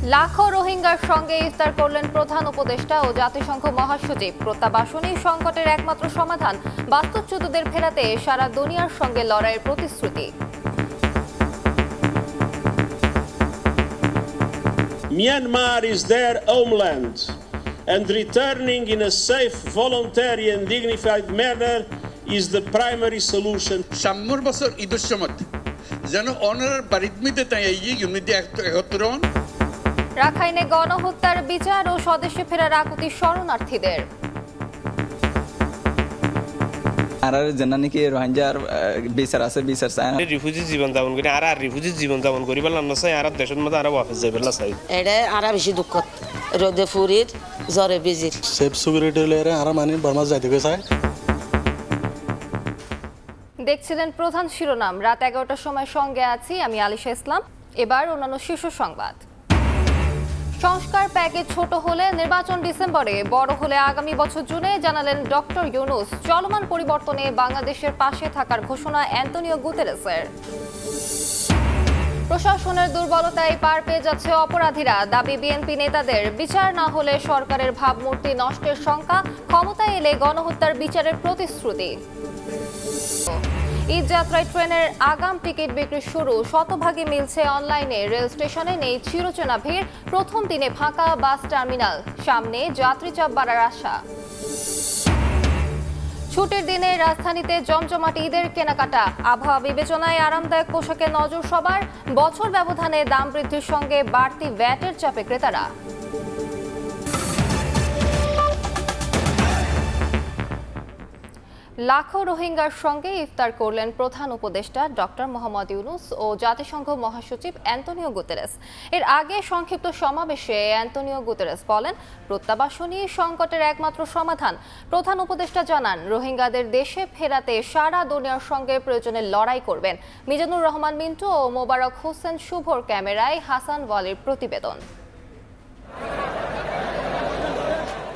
লাখো রোহিঙ্গার সঙ্গে ইফতার করলেন প্রধান উপদেষ্টা ও জাতিসংঘ মহাসচিব। প্রত্যাবাসনই সংকটের একমাত্র সমাধান। বাস্তুচ্যুতদের ফেরাতে সারা দুনিয়ার সঙ্গে লড়াইয়ের প্রতিশ্রুতি। Myanmar is their homeland, and returning in a safe, voluntary and dignified manner is the primary solution. সাম্যর বছর ঈদের সময় যেন অনার বাড়িতে তাই ইউনিটি একত্রণ। রাখাইনে গণহত্যার বিচার ও স্বদেশে ফেরার আকুতি শরণার্থীদের। আর যেন নাকি রোহিঙ্গার বিচার আছে, বিচার চায় রিফিউজি জীবন যাপন করি আর রিফিউজি জীবন যাপন করি বললাম না চাই আর দেশের মধ্যে আরো অফিস যাই বললা চাই এটা আর বেশি দুঃখ রোদে ফুরির জ্বরে বিজির সেফ সিকিউরিটি লেয়ারে আর মানে বর্মা যাইতে চায়। দেখছিলেন প্রধান শিরোনাম। রাত 11টার সময় সঙ্গে আছি আমি আলিশা ইসলাম। এবার অন্যান্য শীর্ষ সংবাদ। সংস্কার প্যাকেজ ছোট হলে নির্বাচন ডিসেম্বরে, বড় হলে আগামী বছর জুনে, জানালেন ডক্টর ইউনুস। চলমান পরিবর্তনে বাংলাদেশের পাশে থাকার ঘোষণা অ্যান্টোনিও গুতেরেসের। প্রশাসনের দুর্বলতায় পার পেয়ে যাচ্ছে অপরাধীরা, দাবি বিএনপি নেতাদের। বিচার না হলে সরকারের ভাবমূর্তি নষ্টের শঙ্কা, ক্ষমতায় এলে গণহত্যার বিচারের প্রতিশ্রুতি। ঈদ যাত্রায় ট্রেনের আগাম টিকিট বিক্রি শুরু, শতভাগই মিলছে অনলাইনে। রেল স্টেশনে নেই চিরচেনা ভিড়, প্রথম দিনে ফাঁকা বাস টার্মিনাল, সামনে যাত্রী চাপ বাড়ার আশা। ছুটির দিনে রাজধানীতে জমজমাট ঈদের কেনাকাটা, আবহাওয়া বিবেচনায় আরামদায়ক পোশাকে নজর সবার। বছর ব্যবধানে দাম বৃদ্ধির সঙ্গে বাড়তি ভ্যাটের চাপে ক্রেতারা। লাখো রোহিঙ্গার সঙ্গে ইফতার করলেন প্রধান উপদেষ্টা ডক্টর মোহাম্মদ ইউনুস ও জাতিসংঘ মহাসচিব অ্যান্টোনিও গুতেরেস। এর আগে সংক্ষিপ্ত সমাবেশে অ্যান্টোনিও গুতেরেস বলেন, প্রত্যাবাসনই সংকটের একমাত্র সমাধান। প্রধান উপদেষ্টা জানান, রোহিঙ্গাদের দেশে ফেরাতে সারা দুনিয়ার সঙ্গে প্রয়োজনে লড়াই করবেন। মিজানুর রহমান মিন্টু ও মোবারক হোসেন শুভর ক্যামেরায় হাসান ওয়ালির প্রতিবেদন।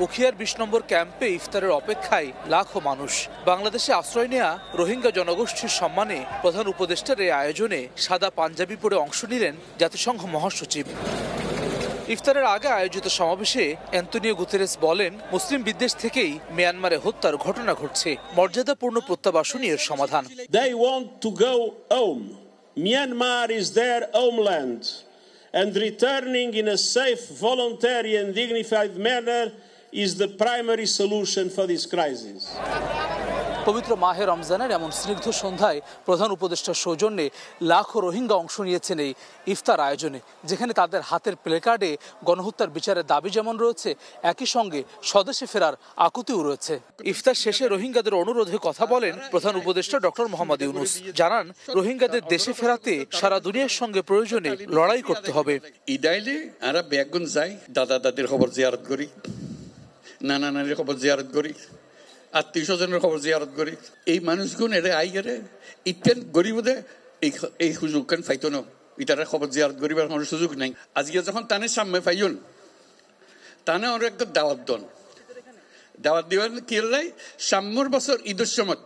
উখিয়ার 20 নম্বর ক্যাম্পে ইফতারের অপেক্ষায় লাখো মানুষ। বাংলাদেশে আশ্রয় নেয়া রোহিঙ্গা জনগোষ্ঠীর সম্মানে প্রধান উপদেষ্টার এই আয়োজনে সাদা পাঞ্জাবি পরে অংশ নিলেন জাতিসংঘ মহাসচিব। ইফতারের আগে আয়োজিত সমাবেশে অ্যান্টোনিও গুতেরেস বলেন, মুসলিম বিদ্বেষ থেকেই মিয়ানমারে হত্যার ঘটনা ঘটছে। মর্যাদাপূর্ণ প্রত্যাবাসনই এর সমাধান। They want to go home. Myanmar is their homeland, and returning in a safe, voluntary and dignified manner is the primary solution for this crisis. পবিত্র মাহে রমজানের এমন স্নিগ্ধ সন্ধ্যায় প্রধান উপদেষ্টার সৌজন্যে লাখো রোহিঙ্গা অংশ নিয়েছেন এই ইফতার আয়োজনে, যেখানে তাদের হাতের প্লেকার্ডে গণহত্যার বিচারের দাবি যেমন রয়েছে, একই সঙ্গে স্বদেশে ফেরার আকুতিও রয়েছে। ইফতার শেষে রোহিঙ্গাদের অনুরোধে কথা বলেন প্রধান উপদেষ্টা ডক্টর মোহাম্মদ ইউনুস। জানান, রোহিঙ্গাদের দেশে ফেরাতে সারা দুনিয়ার সঙ্গে প্রয়োজনে লড়াই করতে হবে। ইদাইলে আরা ব্যাগুন যাই, দাদা দাদির খবর জিয়ারত করি, নানা নানির খবর জিয়ারত করি, আত্মীয় স্বজনের খবর জিয়ারত করি। এই মানুষগুন এর আইগারে ইটেন গরিবদে এই সুযোগ কেন পাইতো না, ইটারা খবর জিয়ারত করিবার কোনো সুযোগ নাই। আজকে যখন তানে সামনে পাইন, তানে ওর একটা দাওয়াত দন, দাওয়াত দিবেন কি লাই সাম্যর বছর ঈদের সময়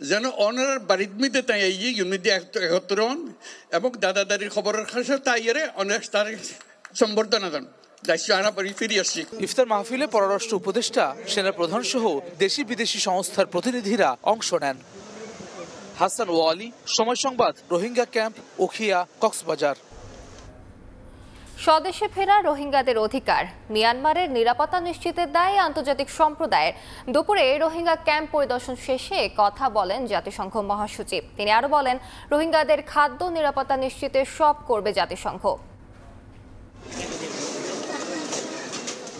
যেন অনার বাড়িতে তাই ইউনিটি একত্রণ এবং দাদা দাদির খবরের কাছে তাই অনেক তার সম্বর্ধনা দেন। ইফতার মাহফিলে পররাষ্ট্র উপদেষ্টা, সেনা প্রধান সহ দেশি বিদেশি সংস্থার প্রতিনিধিরা অংশ নেন। হাসান ওয়ালি, সময় সংবাদ, রোহিঙ্গা ক্যাম্প, উখিয়া, কক্সবাজার। স্বদেশে ফেরা রোহিঙ্গাদের অধিকার, মিয়ানমারের নিরাপত্তা নিশ্চিতের দায় আন্তর্জাতিক সম্প্রদায়ের। দুপুরে রোহিঙ্গা ক্যাম্প পরিদর্শন শেষে কথা বলেন জাতিসংঘ মহাসচিব। তিনি আরো বলেন, রোহিঙ্গাদের খাদ্য নিরাপত্তা নিশ্চিতে সব করবে জাতিসংঘ।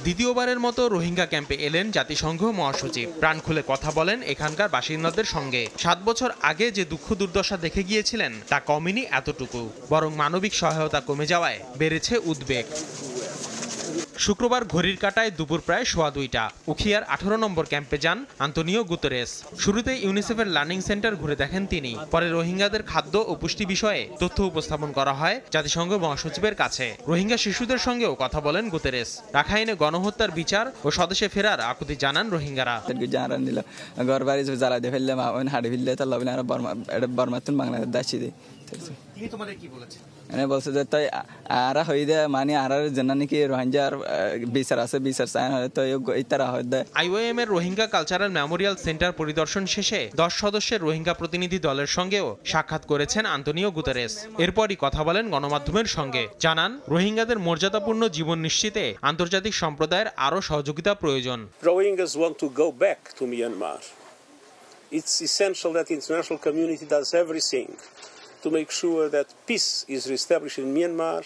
দ্বিতীয়বারের মতো রোহিঙ্গা ক্যাম্পে এলেন জাতিসংঘ মহাসচিব। প্রাণ খুলে কথা বলেন এখানকার বাসিন্দাদের সঙ্গে। 7 বছর আগে যে দুঃখ দুর্দশা দেখে গিয়েছিলেন তা কমেনি এতটুকু, বরং মানবিক সহায়তা কমে যাওয়ায় বেড়েছে উদ্বেগ। শুক্রবার ঘড়ির কাঁটায় দুপুর প্রায় 2:15 উখিয়ার 18 নম্বর ক্যাম্পে যান অ্যান্টোনিও গুতেরেস। শুরুতে ইউনিসেফের লার্নিং সেন্টার ঘুরে দেখেন তিনি। পরে রোহিঙ্গাদের খাদ্য ও পুষ্টি বিষয়ে তথ্য উপস্থাপন করা হয় জাতিসংঘ মহাসচিবের কাছে। রোহিঙ্গা শিশুদের সঙ্গেও কথা বলেন গুতেরেস। রাখাইনে গণহত্যার বিচার ও স্বদেশে ফেরার আকুতি জানান রোহিঙ্গারা। ঘর বাড়ি জ্বালা দিয়ে ফেললাম, হাড়ি ফেললে তার বাংলাদেশ দাসি করতেছি। তিনি তোমাদের কি বলেছেন? এনে বলছে যে তাই আরা হই দে মানে আর জানা নাকি রোহিঙ্গার বিচার আছে বিচার চায় তো এই তারা হয় দে। আইওএম এর রোহিঙ্গা কালচারাল মেমোরিয়াল সেন্টার পরিদর্শন শেষে 10 সদস্যের রোহিঙ্গা প্রতিনিধি দলের সঙ্গেও সাক্ষাৎ করেছেন আন্তোনিও গুতেরেস। এরপরই কথা বলেন গণমাধ্যমের সঙ্গে, জানান রোহিঙ্গাদের মর্যাদাপূর্ণ জীবন নিশ্চিতে আন্তর্জাতিক সম্প্রদায়ের আরও সহযোগিতা প্রয়োজন। Rohingyas want to go back to Myanmar. It's essential that the international community does everything to make sure that peace is reestablished in Myanmar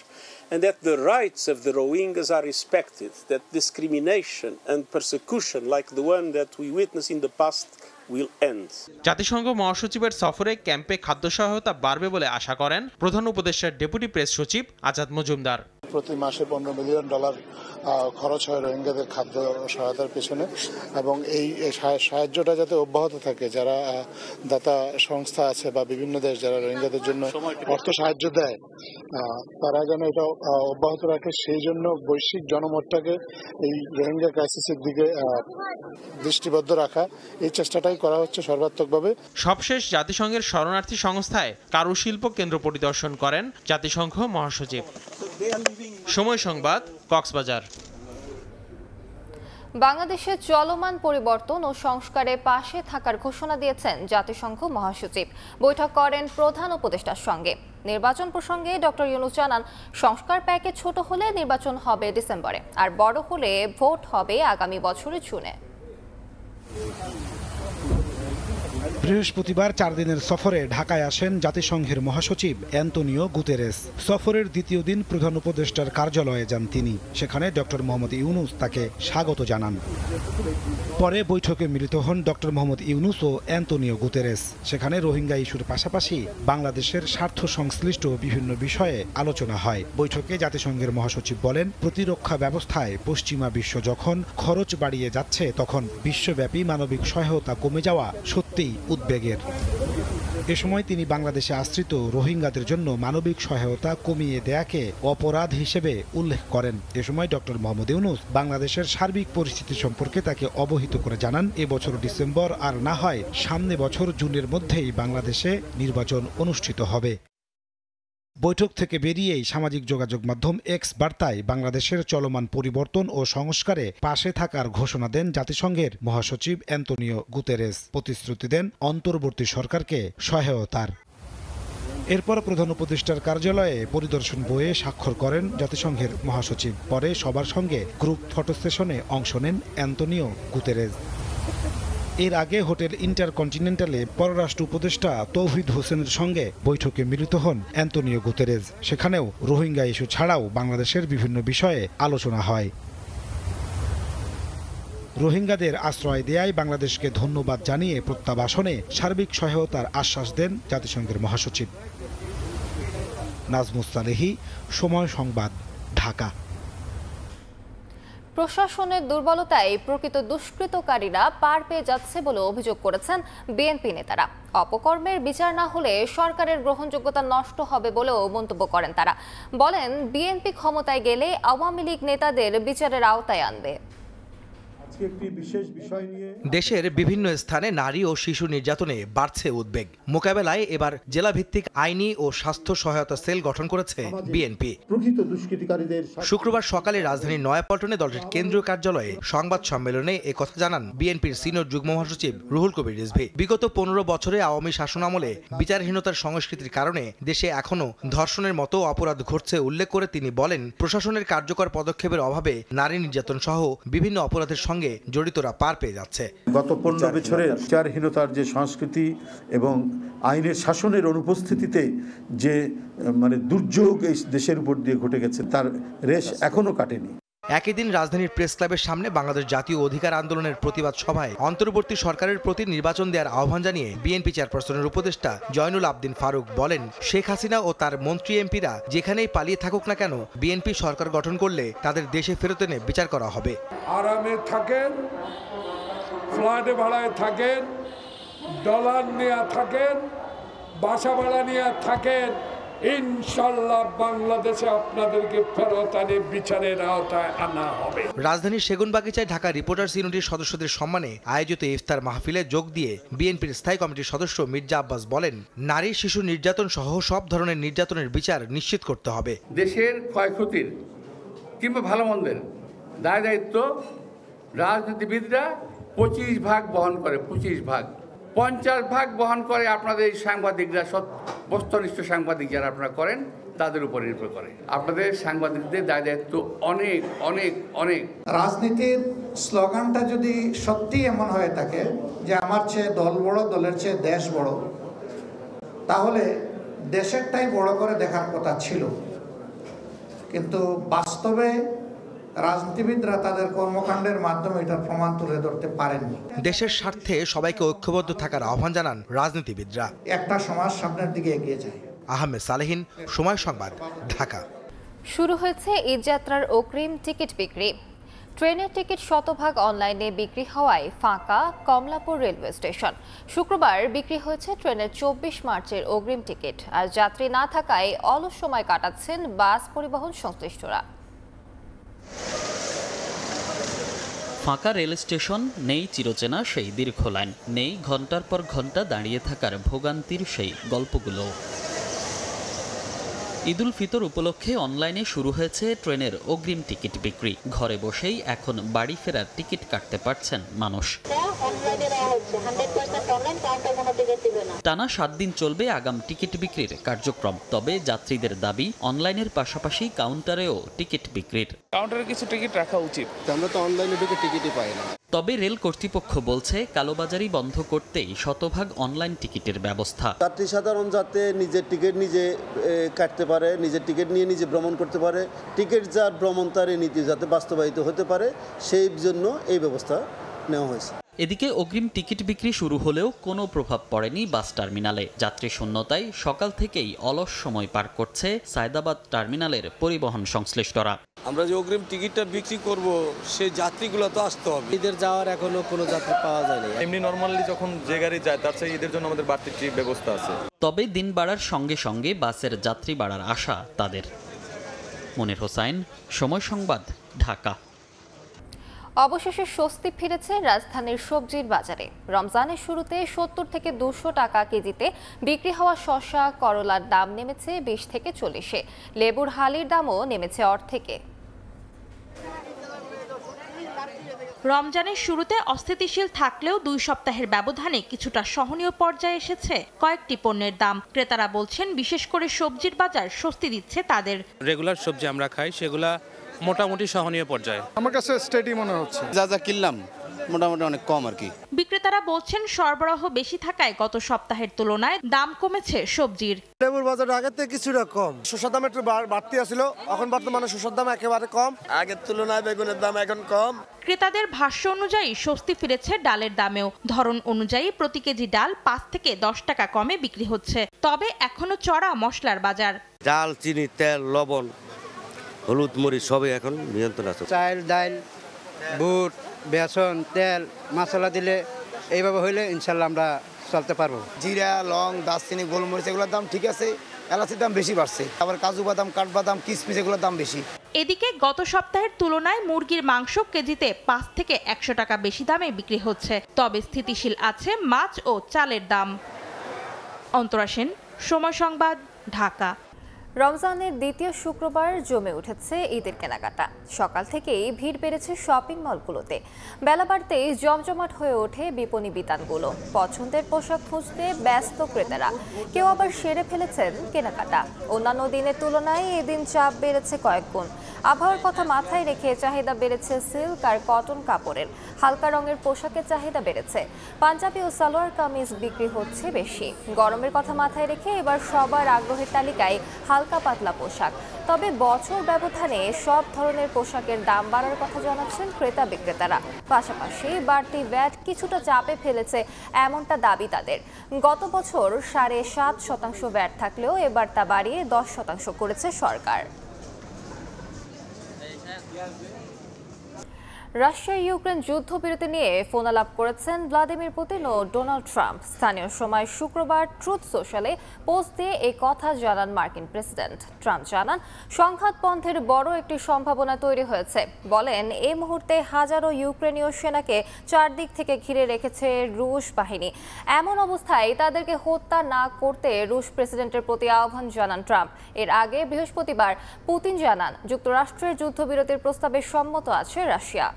and that the rights of the Rohingyas are respected, that discrimination and persecution like the one that we witnessed in the past will end. জাতিসংঘ মহাসচিবের সফরে ক্যাম্পে খাদ্য সহায়তা বাড়বে বলে আশা করেন প্রধান উপদেষ্টার ডেপুটি প্রেস সচিব আজাদ মজুমদার। প্রতি মাসে $15 মিলিয়ন খরচ হয় রোহিঙ্গাদের খাদ্য সহায়তার পেছনে, এবং এই সাহায্যটা যাতে অব্যাহত থাকে। যারা দাতা সংস্থা আছে বা বিভিন্ন দেশ যারা রোহিঙ্গাদের জন্য অর্থ সাহায্য দেয় তারা যেন এটা অব্যাহত রাখে, সেই জন্য বৈশ্বিক জনমতটাকে এই রোহিঙ্গা ক্রাইসিসের দিকে দৃষ্টিবদ্ধ রাখা, এই চেষ্টাটাই করা হচ্ছে সর্বাত্মকভাবে। সবশেষ জাতিসংঘের শরণার্থী সংস্থায় কারুশিল্প কেন্দ্র পরিদর্শন করেন জাতিসংঘ মহাসচিব। সময় সংবাদ, কক্সবাজার। বাংলাদেশের চলমান পরিবর্তন ও সংস্কারে পাশে থাকার ঘোষণা দিয়েছেন জাতিসংঘ মহাসচিব। বৈঠক করেন প্রধান উপদেষ্টার সঙ্গে। নির্বাচন প্রসঙ্গে ডক্টর ইউনূস জানান, সংস্কার প্যাকেজ ছোট হলে নির্বাচন হবে ডিসেম্বরে, আর বড় হলে ভোট হবে আগামী বছরের জুনে। বৃহস্পতিবার 4 দিনের সফরে ঢাকায় আসেন জাতিসংঘের মহাসচিব অ্যান্তোনিও গুতেরেস। সফরের দ্বিতীয় দিন প্রধান উপদেষ্টার কার্যালয়ে যান তিনি। সেখানে ডক্টর মোহাম্মদ ইউনূস তাকে স্বাগত জানান। পরে বৈঠকে মিলিত হন ডক্টর মোহাম্মদ ইউনূস ও অ্যান্তোনিও গুতেরেস। সেখানে রোহিঙ্গা ইস্যুর পাশাপাশি বাংলাদেশের স্বার্থ সংশ্লিষ্ট বিভিন্ন বিষয়ে আলোচনা হয়। বৈঠকে জাতিসংঘের মহাসচিব বলেন, প্রতিরক্ষা ব্যবস্থায় পশ্চিমা বিশ্ব যখন খরচ বাড়িয়ে যাচ্ছে তখন বিশ্বব্যাপী মানবিক সহায়তা কমে যাওয়া সত্যিই উদ্বেগের। এ সময় তিনি বাংলাদেশে আশ্রিত রোহিঙ্গাদের জন্য মানবিক সহায়তা কমিয়ে দেয়াকে অপরাধ হিসেবে উল্লেখ করেন। এ সময় ডক্টর মোহাম্মদ ইউনূস বাংলাদেশের সার্বিক পরিস্থিতি সম্পর্কে তাকে অবহিত করে জানান, এবছর ডিসেম্বর আর না হয় সামনে বছর জুনের মধ্যেই বাংলাদেশে নির্বাচন অনুষ্ঠিত হবে। বৈঠক থেকে বেরিয়েই সামাজিক যোগাযোগ মাধ্যম এক্স বার্তায় বাংলাদেশের চলমান পরিবর্তন ও সংস্কারে পাশে থাকার ঘোষণা দেন জাতিসংঘের মহাসচিব অ্যান্তোনিও গুতেরেস। প্রতিশ্রুতি দেন অন্তর্বর্তী সরকারকে সহায়তার। এরপর প্রধান উপদেষ্টার কার্যালয়ে পরিদর্শন বইয়ে স্বাক্ষর করেন জাতিসংঘের মহাসচিব। পরে সবার সঙ্গে গ্রুপ ফটো সেশনে অংশ নেন অ্যান্তোনিও গুতেরেস। এর আগে হোটেল ইন্টারকন্টিনেন্টালে পররাষ্ট্র উপদেষ্টা তৌহিদ হোসেনের সঙ্গে বৈঠকে মিলিত হন অ্যান্তোনিও গুতেরেস। সেখানেও রোহিঙ্গা ইস্যু ছাড়াও বাংলাদেশের বিভিন্ন বিষয়ে আলোচনা হয়। রোহিঙ্গাদের আশ্রয় দেয়ায় বাংলাদেশকে ধন্যবাদ জানিয়ে প্রত্যাবাসনে সার্বিক সহায়তার আশ্বাস দেন জাতিসংঘের মহাসচিব। নাজমুস সালেহী, সময় সংবাদ, ঢাকা। প্রশাসনের দুর্বলতায় প্রকৃত দুষ্কৃতকারীরা পার পেয়ে যাচ্ছে বলে অভিযোগ করেছেন বিএনপি নেতারা। অপকর্মের বিচার না হলে সরকারের গ্রহণযোগ্যতা নষ্ট হবে বলেও মন্তব্য করেন তারা। বলেন, বিএনপি ক্ষমতায় গেলে আওয়ামী লীগ নেতাদের বিচারের আওতায় আনবে। দেশের বিভিন্ন স্থানে নারী ও শিশু নির্যাতনে বাড়ছে উদ্বেগ। মোকাবেলায় এবার জেলাভিত্তিক আইনি ও স্বাস্থ্য সহায়তা সেল গঠন করেছে বিএনপি। শুক্রবার সকালে রাজধানীর নয়াপল্টনে দলটির কেন্দ্রীয় কার্যালয়ে সংবাদ সম্মেলনে একথা জানান বিএনপির সিনিয়র যুগ্ম মহাসচিব রুহুল কবির রিজভী। বিগত 15 বছরে আওয়ামী শাসনামলে বিচারহীনতার সংস্কৃতির কারণে দেশে এখনো ধর্ষণের মতো অপরাধ ঘটছে উল্লেখ করে তিনি বলেন, প্রশাসনের কার্যকর পদক্ষেপের অভাবে নারী নির্যাতন সহ বিভিন্ন অপরাধের সঙ্গে জড়িতরা পার পেয়ে যাচ্ছে। গত 15 বছরের বিচারহীনতার যে সংস্কৃতি এবং আইনের শাসনের অনুপস্থিতিতে যে দুর্যোগ এই দেশের উপর দিয়ে ঘটে গেছে তার রেশ এখনো কাটেনি। একই দিন রাজধানীর প্রেস ক্লাবের সামনে বাংলাদেশ জাতীয় অধিকার আন্দোলনের প্রতিবাদ সভায় অন্তর্বর্তী সরকারের প্রতি নির্বাচন দেওয়ার আহ্বান জানিয়ে বিএনপি চেয়ারপারসনের উপদেষ্টা জয়নুল আবদিন ফারুক বলেন, শেখ হাসিনা ও তার মন্ত্রী এমপিরা যেখানেই পালিয়ে থাকুক না কেন, বিএনপি সরকার গঠন করলে তাদের দেশে ফেরত এনে বিচার করা হবে। আরামে থাকেন, ফ্ল্যাটে ভাড়ায় থাকেন, ডলার নিয়ে থাকেন, বাসা ভাড়া নিয়ে থাকেন, ইনশাল্লাহ বাংলাদেশে আপনাদেরকে ফেরত আনে বিচারের আওতায় আনা হবে। রাজধানীর সেগুনবাগিচায় ঢাকা রিপোর্টার্স ইউনিটির সদস্যদের সম্মানে আয়োজিত ইফতার মাহফিলে যোগ দিয়ে বিএনপির স্থায়ী কমিটির সদস্য মির্জা আব্বাস বলেন, নারী শিশু নির্যাতন সহ সব ধরনের নির্যাতনের বিচার নিশ্চিত করতে হবে। দেশের ক্ষয়ক্ষতির কিংবা ভালো মন্দের দায় দায়িত্ব রাজনীতিবিদরা 25 ভাগ বহন করে, 25 ভাগ, 50 ভাগ বহন করে আপনাদের এই সাংবাদিকরা, বস্তুনিষ্ঠ সাংবাদিক যারা আপনারা করেন তাদের উপর নির্ভর করে। আপনাদের সাংবাদিকদের দায় দায়িত্ব অনেক অনেক অনেক। রাজনীতির স্লোগানটা যদি সত্যি এমন হয়ে থাকে যে আমার চেয়ে দল বড়, দলের চেয়ে দেশ বড়, তাহলে দেশেরটাই বড় করে দেখার কথা ছিল, কিন্তু বাস্তবে রাজনীতিবিদরা তাদের কর্মকাণ্ডের মাধ্যমে এটার প্রমাণ তুলে ধরতে পারেননি। দেশের স্বার্থে সবাইকে ঐক্যবদ্ধ থাকার আহ্বান জানান রাজনীতিবিদরা। একটা সমাজ সামনের দিকে এগিয়ে যায়। আহমেদ সালেহিন, সময় সংবাদ, ঢাকা। শুরু হয়েছে ঈদযাত্রার অগ্রিম টিকিট বিক্রি। ট্রেনের টিকিট শতভাগ অনলাইনে বিক্রি হওয়ায় ফাঁকা কমলাপুর রেলওয়ে স্টেশন। শুক্রবার বিক্রি হয়েছে ট্রেনের 24 মার্চের অগ্রিম টিকিট। আর যাত্রী না থাকায় অলস সময় কাটাচ্ছেন বাস পরিবহন সংশ্লিষ্টরা। ফাঁকা রেল স্টেশন, নেই চিরচেনা সেই দীর্ঘ লাইন, নেই ঘন্টার পর ঘন্টা দাঁড়িয়ে থাকার ভোগান্তির সেই গল্পগুলো। ঈদুল ফিতর উপলক্ষে অনলাইনে শুরু হয়েছে ট্রেনের অগ্রিম টিকিট বিক্রি। ঘরে বসেই এখন বাড়ি ফেরার টিকিট কাটতে পারছেন মানুষ। টানা 7 দিন চলবে আগাম টিকিট বিক্রির কার্যক্রম। তবে যাত্রীদের দাবি অনলাইনের পাশাপাশি কাউন্টারেও টিকিট বিক্রির। কাউন্টারে কিছু টিকিট রাখা উচিত, আমরা তো অনলাইনে ঢুকে টিকিটই পাই না। তবে রেল কর্তৃপক্ষ বলছে কালোবাজারি বন্ধ করতেই শতভাগ অনলাইন টিকিটের ব্যবস্থা। যাত্রী সাধারণ যাতে নিজের টিকিট নিজে কাটতে পারে, নিজের টিকিট নিয়ে নিজে ভ্রমণ করতে পারে, টিকিট যার ভ্রমণ তার নীতি যাতে বাস্তবায়িত হতে পারে, সেই জন্য এই ব্যবস্থা নেওয়া হয়েছে। এদিকে অগ্রিম টিকিট বিক্রি শুরু হলেও কোনো প্রভাব পড়েনি বাস টার্মিনালে। যাত্রী শূন্যতায় সকাল থেকেই অলস সময় পার করছে সায়দাবাদ টার্মিনালের পরিবহন সংশ্লিষ্টরা। আমরা যে অগ্রিম টিকিটটা বিক্রি করব, সেই যাত্রীগুলো তো আসতে হবে। ঈদের যাওয়ার এখনো কোনো যাত্রী পাওয়া যায়নি। এমনি নর্মালি যখন যে গাড়ি যায় তার চেয়ে ঈদের জন্য আমাদের বাড়তি ব্যবস্থা আছে। তবে দিন বাড়ার সঙ্গে সঙ্গে বাসের যাত্রী বাড়ার আশা তাদের। মনির হোসাইন, সময় সংবাদ, ঢাকা। অবশেষে স্বস্তি ফিরেছে রাজধানীর সবজির বাজারে। রমজানের শুরুতে 70 থেকে 200 টাকা কেজিতে বিক্রি হওয়া শসা, করলার দাম নেমেছে 20 থেকে 40-এ। লেবুর হালির দামও নেমেছে অর্ধেকে। রমজানের শুরুতে অস্থিতিশীল থাকলেও 2 সপ্তাহের ব্যবধানে কিছুটা সহনীয় পর্যায়ে এসেছে কয়েকটি পণ্যের দাম। ক্রেতারা বলছেন, বিশেষ করে সবজির বাজার স্বস্তি দিচ্ছে তাদের। রেগুলার সবজি আমরা খাই, সেগুলা মোটামুটি সহনীয় পর্যায়ে। আমার কাছে স্টেডি মনে হচ্ছে। যা যা কিনলাম মোটামুটি অনেক কম আর কি। বিক্রেতারা বলছেন, সরবরাহ বেশি থাকায় গত সপ্তাহের তুলনায় দাম কমেছে সবজির। লেবুর বাজার আগের থেকে কিছুটা কম, শসার দাম একটু বাড়তি আছিল, এখন বর্তমানে শসার দাম একেবারে কম, আগের তুলনায় বেগুনের দাম এখন কম। ক্রেতাদের ভাষ্য অনুযায়ী স্বস্তি ফিরেছে ডালের দামেও। ধরন অনুযায়ী প্রতি কেজি ডাল 5 থেকে 10 টাকা কমে বিক্রি হচ্ছে। তবে এখনো চড়া মশলার বাজার। ডাল, চিনি, তেল, লবণ, হলুদ, মরিচ সবই এখন নিয়ন্ত্রণ আছে। চাল, ডাল, বুট, বেসন, তেল, মশলা দিলে এইভাবে হইলে ইনশাল্লাহ আমরা চলতে পারবো। জিরা, লং, দারচিনি, গোলমরিচ এগুলোর দাম ঠিক আছে, এলাচির দাম বেশি বাড়ছে। আবার কাজু বাদাম, কাঠবাদাম, কিশমিশ এগুলোর দাম বেশি। এদিকে গত সপ্তাহের তুলনায় মুরগির মাংস কেজিতে 5 থেকে 100 টাকা বেশি দামে বিক্রি হচ্ছে। তবে স্থিতিশীল আছে মাছ ও চালের দাম। অন্তরা সেন, সময় সংবাদ, ঢাকা। রমজানের দ্বিতীয় শুক্রবার জমে উঠেছে ঈদের কেনাকাটা। সকাল থেকেই ভিড় বেড়েছে শপিং মলগুলোতে। বেলা বাড়তেই জমজমাট হয়ে ওঠে বিপণী বিতানগুলো। পছন্দের পোশাক খুঁজতে ব্যস্ত ক্রেতারা, কেউ আবার সেরে ফেলেছেন কেনাকাটা। অন্যান্য দিনের তুলনায় এদিন চাপ বেড়েছে কয়েক গুণ। আবহাওয়ার কথা মাথায় রেখে চাহিদা বেড়েছে সিল্ক আর কটন কাপড়ের। হালকা রঙের পোশাকের চাহিদা বেড়েছে। পাঞ্জাবি ও সালোয়ার কামিজ বিক্রি হচ্ছে বেশি। গরমের কথা মাথায় রেখে এবার সবার আগ্রহের তালিকায় হালকা পাতলা পোশাক। তবে বছর ব্যবধানে সব ধরনের পোশাকের দাম বাড়ার কথা জানাচ্ছেন ক্রেতা বিক্রেতারা। পাশাপাশি বাড়তি ভ্যাট কিছুটা চাপে ফেলেছে এমনটা দাবি তাদের। গত বছর 7.5% ভ্যাট থাকলেও এবার তা বাড়িয়ে 10% করেছে সরকার। রাশিয়া ইউক্রেন যুদ্ধবিরতি নিয়ে ফোনালাপ করেছেন ভ্লাদিমির পুতিন ও ডোনাল্ড ট্রাম্প। স্থানীয় সময় শুক্রবার ট্রুথ সোশ্যালে পোস্ট দিয়ে এই কথা জানান মার্কিন প্রেসিডেন্ট। ট্রাম্প জানান সংঘাত বন্ধের বড় একটি সম্ভাবনা তৈরি হয়েছে। বলেন এই মুহূর্তে হাজারো ইউক্রেনীয় সেনাকে চারদিক থেকে ঘিরে রেখেছে রুশ বাহিনী। এমন অবস্থায় তাদেরকে হত্যা না করতে রুশ প্রেসিডেন্টের প্রতি আহ্বান জানান ট্রাম্প। এর আগে বৃহস্পতিবার পুতিন জানান যুক্তরাষ্ট্রের যুদ্ধবিরতির প্রস্তাবে সম্মত আছে রাশিয়া।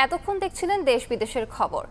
এতক্ষণ দেখছিলেন দেশ বিদেশের খবর।